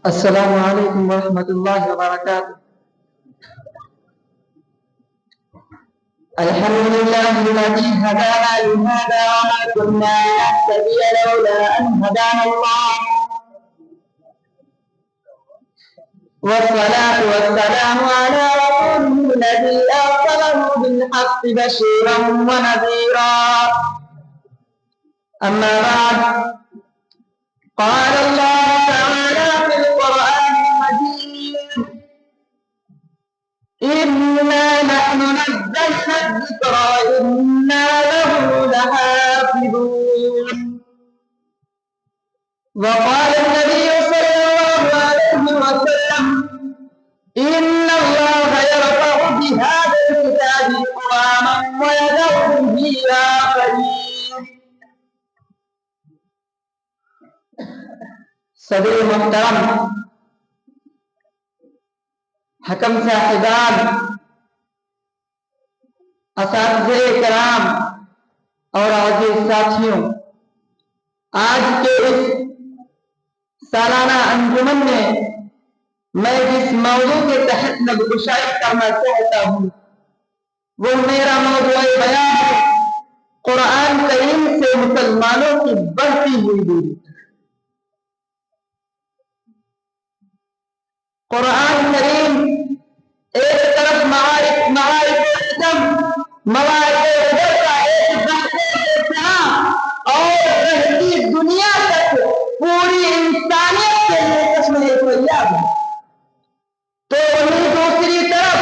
السلام علیکم ورحمۃ اللہ وبرکاتہ۔ الحمد لله الذي هدانا لهذا وما كنا لنهتدي لولا أن هدانا الله، والصلاة والسلام على رسوله الذي أرسله بالحق بشيرا ونذيرا، أما بعد، قال الله تعالى في القرآن المجيد: إنا نحن نزلنا الذكر وإنا له لحافظون. وقال النبي صلى الله عليه وسلم: إن الله يرفع بهذا الكتاب أقواما ويذر به آخرين. صدر محترم، حکم صاحبان، اساتذہ کرام اور عزیز ساتھیوں، آج کے اس سالانہ انجمن میں میں جس موضوع کے تحت نگوشائی کرنا چاہتا ہوں وہ میرا موضوع بیان ہے: قرآن کریم سے مسلمانوں کی بڑھتی ہوئی دوری۔ قرآن کریم ایک طرف معارف علم، موارد ادب کا ایک بہتر اور رہتی دنیا تک پوری انسانیت کے لیے چشمہ فریاد ہے، تو وہیں دوسری طرف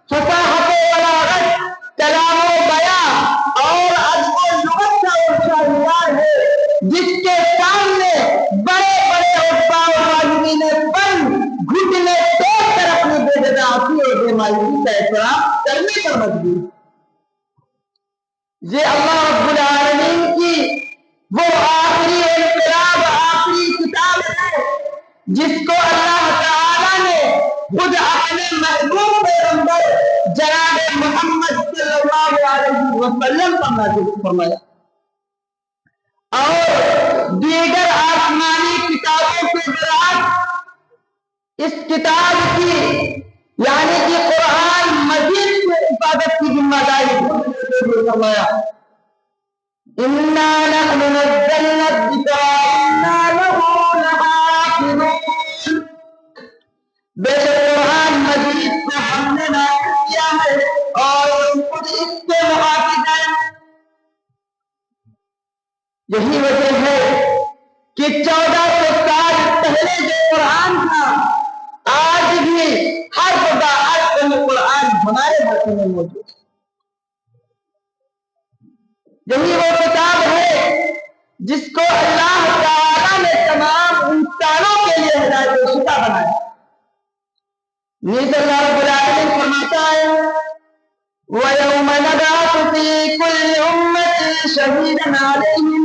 فصاحت و بلاغت، کلام و بیان اور ادب و لغت کا وہ شاہکار ہے جس کے سامنے بڑے بڑے عقبا و راجمین فن گھٹنے ٹوک کر اپنی بے جزاعتی اور بے مایوسی کا احترام کرنے پر مجبور۔ یہ اللہ رب العالمین کی وہ آخری انقلاب، آخری کتاب ہے جس کو اللہ تعالیٰ نے خود اپنے محبوب پیغمبر جناب محمد صلی اللہ علیہ وسلم پر نازل فرمایا، اور دیگر آسمانی کتابوں کے برعکس اس کتاب کی یعنی کہ قرآن مجید کی حفاظت کی ذمہ داری فرمایا: اِنَّا نَحْنُ نَزَّلْنَا الذِّكْرَ وَإِنَّا لَهُ لَحَافِظُونَ۔ بے شک قرآن مجید کو ہم نے نازل کیا ہے اور خود اس کے محافظ ہیں۔ یہی وجہ ہے کہ 1400 سال پہلے جو قرآن تھا آج بھی ہر جگہ ہر کوئی قرآن ہمارے ہاتھوں میں موجود ہے۔ یہی وہ کتاب ہے جس کو اللہ تعالیٰ نے تمام انسانوں کے لیے ہدایت و شفا بنایا۔ نیز اللہ رب العالمین فرماتا ہے: وَيَوْمَ نَبْعَثُ فِي كُلِّ أُمَّةٍ شَهِيدًا عَلَيْهِمْ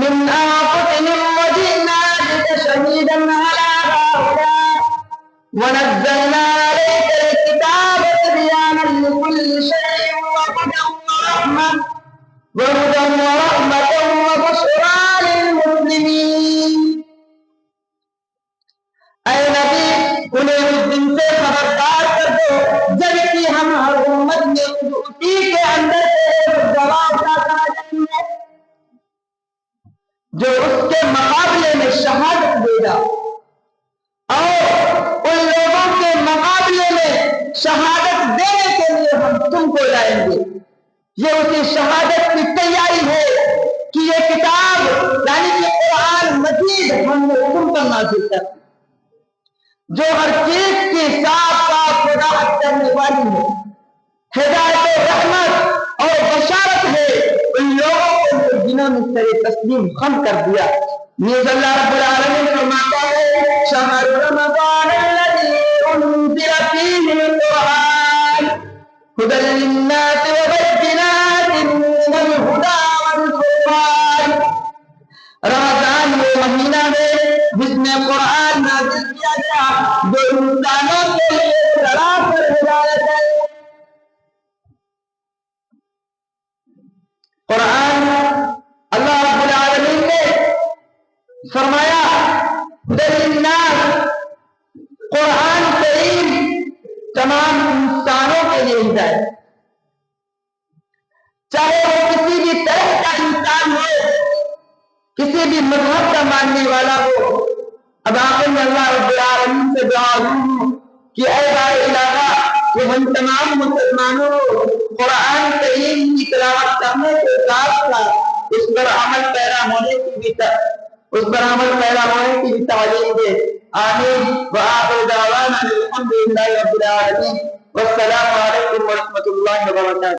مِنْ أَنفُسِهِمْ وَجِئْنَا بِكَ شَهِيدًا عَلَى هَؤُلَاءِ وَنَزَّلْنَا عَلَيْكَ الْكِتَابَ تِبْيَانًا لِكُلِّ شَيْءٍ وَهُدًى وَرَحْمَةً وَبُشْرَىٰ لِلْمُسْلِمِينَ۔ اے نبی، انہیں اس دن سے خبردار کر دو جب کہ ہم ہر امت میں اسی کے اندر ایک گواہ لاتا ہے جو اس کے مقابلے میں شہادت دے گا، اور ان لوگوں کے مقابلے میں شہادت دینے کے لیے ہم تم کو لائیں گے۔ یہ اسی شہادت کی تیاری ہے کہ یہ کتاب یعنی کہ قرآن مجید ہم نے تم پر نازل کر جو ہر چیز کی صاف صاف وضاحت کرنے والی ہے، ہدایت و رحمت اور بشارت ہے ان لوگوں کو جنہوں نے سر تسلیم خم کر دیا۔ نیز اللہ رب العالمین فرماتا ہے: شہر رمضان الذی انزل فیہ القرآن ھدی للناس وبینات من الھدی والفرقان۔ رمضان وہ مہینہ ہے جس میں قرآن نازل کیا گیا جو انسانوں کے لیے سراپر ہدایت ہے۔ قرآن اللہ رب العالمین نے فرمایا قرآن کریم تمام انسانوں کے لیے ہدایت، چاہے وہ کسی بھی طرح کا انسان ہو، کسی بھی مذہب کا ماننے والا ہو۔ اب آخر میں اللہ رب العالمین سے دعا ہوں کہ اے بار الہا، کہ ہم تمام مسلمانوں کو قرآن کریم کی تلاوت کرنے کے ساتھ ساتھ اس پر عمل پیرا ہونے کی بھی تعلیم دے۔ آمین۔ وآخر دعوانا الحمد للہ رب العالمین، والسلام علیکم ورحمۃ اللہ وبرکاتہ۔